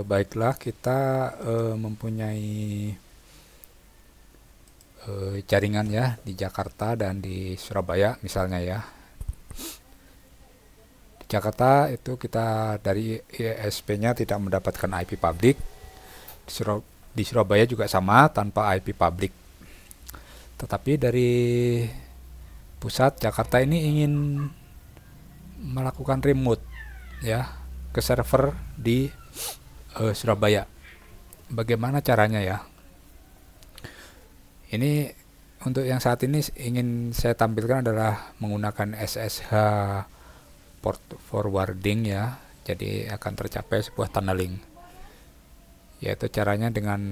Baiklah, kita mempunyai jaringan ya di Jakarta dan di Surabaya misalnya ya. Di Jakarta itu kita dari ISP-nya tidak mendapatkan IP public. Di Surabaya juga sama tanpa IP public. Tetapi dari pusat Jakarta ini ingin melakukan remote ya ke server di Surabaya. Bagaimana caranya ya? Ini untuk yang saat ini ingin saya tampilkan adalah menggunakan SSH port forwarding ya. Jadi akan tercapai sebuah tunneling. Yaitu caranya dengan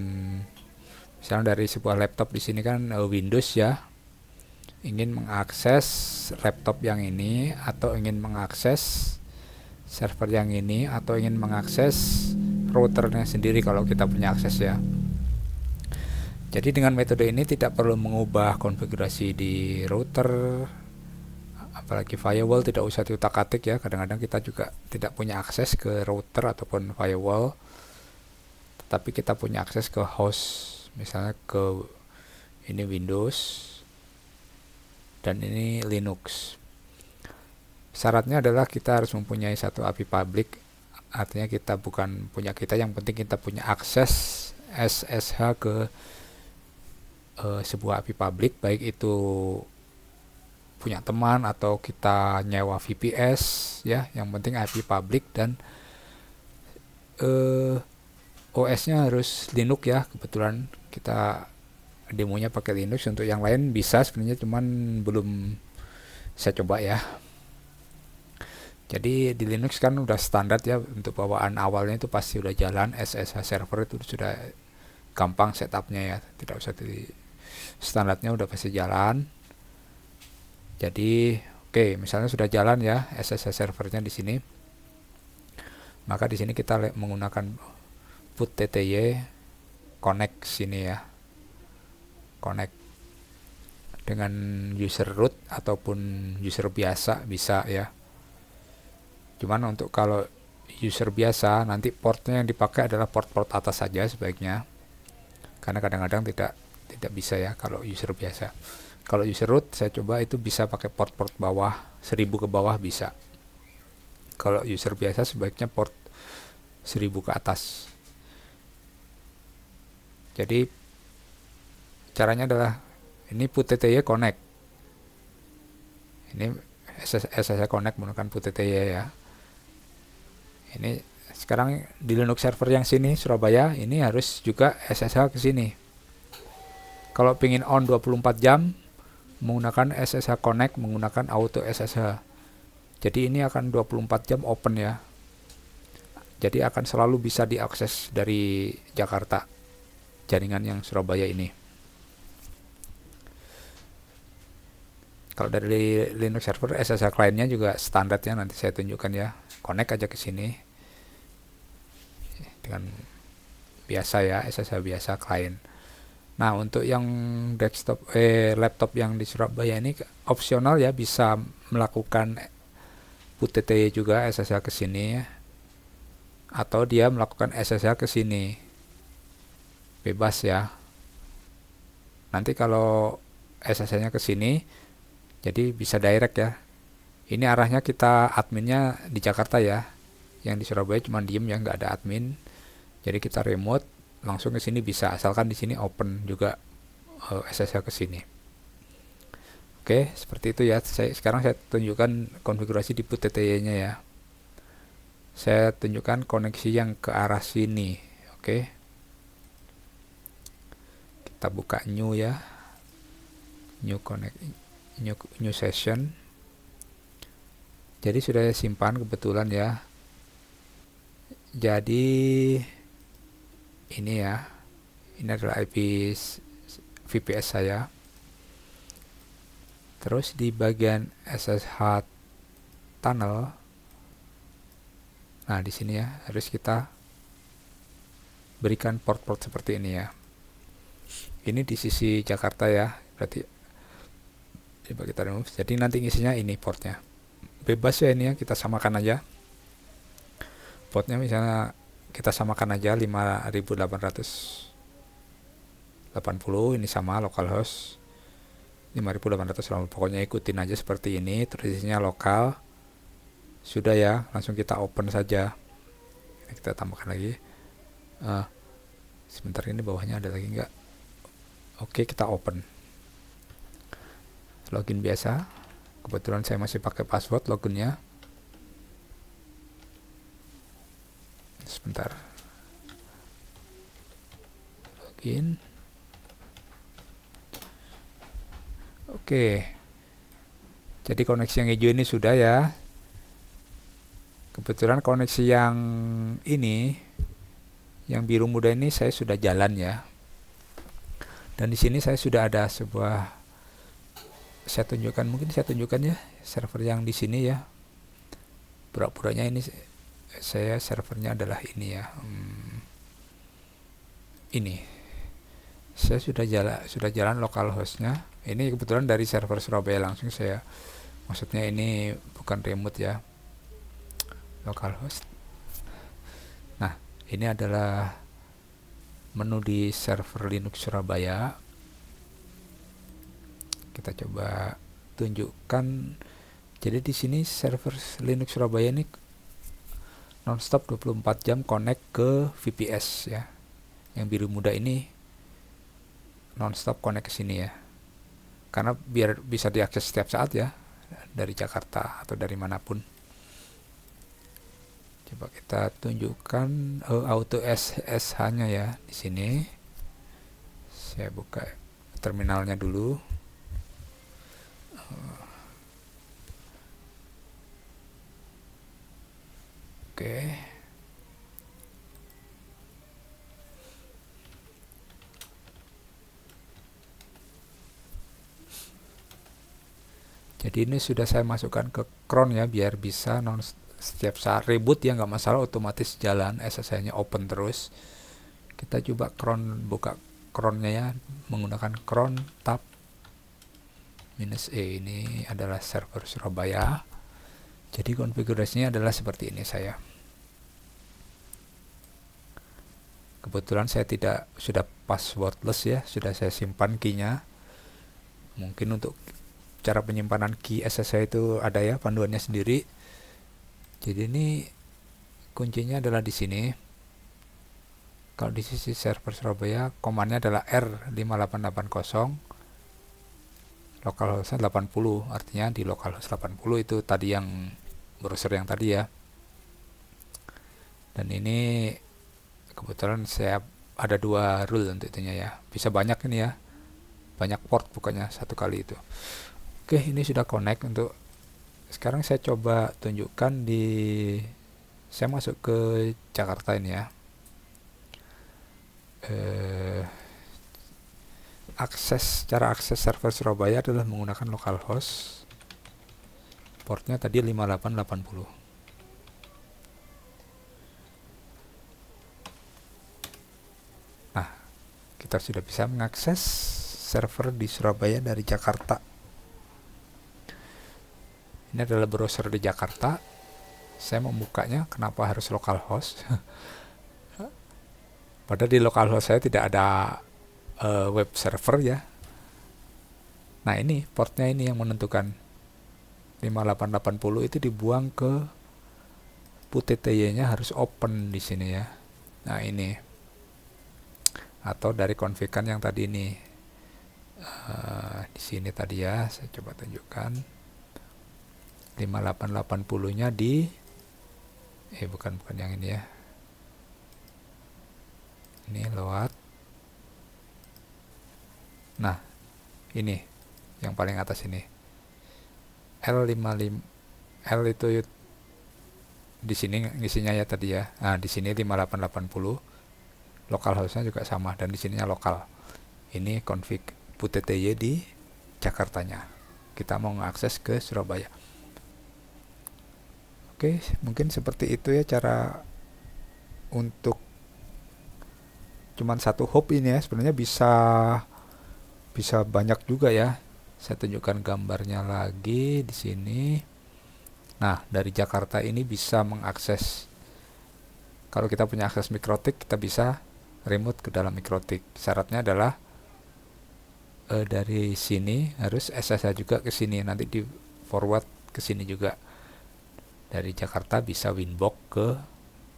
misalnya dari sebuah laptop di sini kan Windows ya, ingin mengakses laptop yang ini atau ingin mengakses server yang ini atau ingin mengakses routernya sendiri kalau kita punya akses ya. Jadi dengan metode ini tidak perlu mengubah konfigurasi di router, apalagi firewall tidak usah diutak-atik ya. Kadang-kadang kita juga tidak punya akses ke router ataupun firewall, tapi kita punya akses ke host, misalnya ke ini Windows dan ini Linux. Syaratnya adalah kita harus mempunyai satu API public, artinya kita bukan punya kita, yang penting kita punya akses SSH ke sebuah API public, baik itu punya teman atau kita nyewa VPS ya, yang penting IP public dan OS-nya harus Linux ya. Kebetulan kita demonya pakai Linux, untuk yang lain bisa sebenarnya, cuman belum saya coba ya. Jadi di Linux kan udah standar ya, untuk bawaan awalnya itu pasti udah jalan. SSH server itu sudah gampang setupnya ya, tidak usah di standarnya udah pasti jalan. Jadi oke, misalnya sudah jalan ya SSH servernya di sini, maka di sini kita menggunakan put tty connect sini ya, connect dengan user root ataupun user biasa bisa ya. Cuman untuk kalau user biasa nanti portnya yang dipakai adalah port-port atas saja sebaiknya, karena kadang-kadang tidak bisa ya kalau user biasa. Kalau user root saya coba itu bisa pakai port-port bawah, 1000 ke bawah bisa. Kalau user biasa sebaiknya port 1000 ke atas. Jadi caranya adalah ini put.tty connect. Ini SSH connect menggunakan put.tty ya. Ini sekarang di Linux server yang sini Surabaya ini harus juga SSH ke sini. Kalau pingin on 24 jam menggunakan SSH connect menggunakan auto SSH. Jadi ini akan 24 jam open ya. Jadi akan selalu bisa diakses dari Jakarta jaringan yang Surabaya ini. Kalau dari Linux server SSH client-nya juga standarnya nanti saya tunjukkan ya. Connect aja ke sini dengan biasa ya, SSH biasa client. Nah, untuk yang laptop yang di Surabaya ini opsional ya, bisa melakukan put.tty juga SSH ke sini ya. Atau dia melakukan SSH ke sini. Bebas ya. Nanti kalau SSH-nya ke sini jadi bisa direct ya. Ini arahnya kita adminnya di Jakarta ya. Yang di Surabaya cuma diem ya, nggak ada admin. Jadi kita remote langsung ke sini bisa, asalkan di sini open juga SSH ke sini. Oke, seperti itu ya. Sekarang saya tunjukkan konfigurasi di put.tty-nya ya. Saya tunjukkan koneksi yang ke arah sini. Oke. Kita buka new ya. New connect, new session. Jadi sudah saya simpan kebetulan ya. Jadi ini ya. Ini adalah IP VPS saya. Terus di bagian SSH tunnel, nah di sini ya harus kita berikan port-port seperti ini ya. Ini di sisi Jakarta ya, berarti coba kita remove. Jadi nanti isinya ini portnya. Bebas ya ini ya, kita samakan aja. Portnya misalnya kita samakan aja 5880, ini sama localhost 5880. Pokoknya ikutin aja seperti ini, terus isinya lokal. Sudah ya, langsung kita open saja. Ini kita tambahkan lagi. Sebentar, ini bawahnya ada lagi nggak? Oke, kita open. Login biasa. Kebetulan saya masih pakai password loginnya. Sebentar. Login. Oke. Jadi koneksi yang hijau ini sudah ya. Kebetulan koneksi yang ini, yang biru muda ini saya sudah jalan ya. Dan di sini saya sudah ada sebuah, saya tunjukkan ya server yang di sini ya. Pura-puranya ini saya servernya adalah ini ya. Ini saya sudah jalan localhostnya. Ini kebetulan dari server Surabaya langsung saya, maksudnya ini bukan remote ya, localhost. Nah, ini adalah menu di server Linux Surabaya. Kita coba tunjukkan. Jadi di sini server Linux Surabaya ini nonstop 24 jam connect ke VPS ya. Yang biru muda ini nonstop connect ke sini ya. Karena biar bisa diakses setiap saat ya, dari Jakarta atau dari manapun. Coba kita tunjukkan auto SSH-nya ya di sini. Saya buka terminalnya dulu. Oke. Jadi ini sudah saya masukkan ke cron ya, biar bisa setiap saat reboot ya nggak masalah, otomatis jalan, SSH-nya open terus. Kita coba buka cronnya ya, menggunakan cron tab -e. Ini adalah server Surabaya. Jadi konfigurasinya adalah seperti ini saya. Kebetulan saya sudah passwordless ya, sudah saya simpan key-nya. Mungkin untuk cara penyimpanan key SSH itu ada ya panduannya sendiri. Jadi ini kuncinya adalah di sini. Kalau di sisi server Surabaya, komannya adalah R5880, localhost 80, artinya di localhost 80 itu tadi yang browser yang tadi ya. Dan ini kebetulan saya ada 2 rule untuk itunya ya. Bisa banyak ini ya. Banyak port bukannya satu kali itu. Oke, ini sudah connect. Untuk sekarang saya coba tunjukkan saya masuk ke Jakarta ini ya. Cara akses server Surabaya adalah menggunakan localhost. Portnya tadi 5880. Nah, kita sudah bisa mengakses server di Surabaya dari Jakarta. Ini adalah browser di Jakarta. Saya membukanya, kenapa harus localhost? Padahal di localhost saya tidak ada web server ya. Nah, ini portnya ini yang menentukan. 5880 itu dibuang ke PUTTY-nya harus open di sini ya. Nah, ini. Atau dari config-an yang tadi ini. Di sini tadi ya, saya coba tunjukkan. 5880-nya di bukan yang ini ya. Ini lewat. Nah, ini yang paling atas ini. L55 L itu di sini ngisinya ya tadi ya. Nah, di sini 5880. Localhost-nya juga sama dan di sininya lokal. Ini config PUTTY di Jakartanya. Kita mau mengakses ke Surabaya. Oke, mungkin seperti itu ya cara untuk cuman satu hop ini ya. Sebenarnya bisa banyak juga ya. Saya tunjukkan gambarnya lagi di sini. Nah, dari Jakarta ini bisa mengakses Kalau kita punya akses MikroTik, kita bisa remote ke dalam MikroTik. Syaratnya adalah dari sini harus SSH juga ke sini, nanti di forward ke sini juga. Dari Jakarta bisa Winbox ke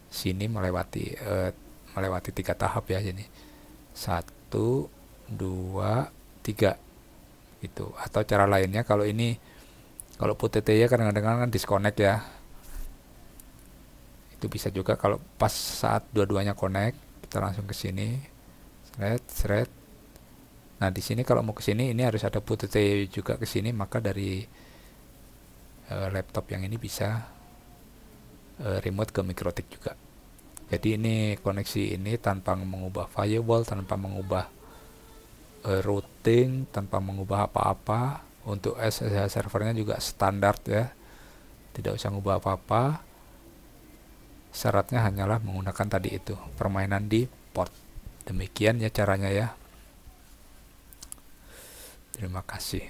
sini melewati 3 tahap ya. Jadi 1, 2, 3 gitu. Atau cara lainnya, kalau ini, kalau PUTT ya kadang-kadang kan disconnect ya, itu bisa juga kalau pas saat dua-duanya connect, kita langsung ke sini, thread. Nah di sini kalau mau ke sini, ini harus ada PUTT juga ke sini, maka dari laptop yang ini bisa remote ke MikroTik juga. Jadi ini koneksi ini tanpa mengubah firewall, tanpa mengubah routing, tanpa mengubah apa-apa. Untuk SSH servernya juga standar ya, tidak usah mengubah apa-apa. Syaratnya hanyalah menggunakan tadi itu, permainan di port. Demikian ya caranya ya. Terima kasih.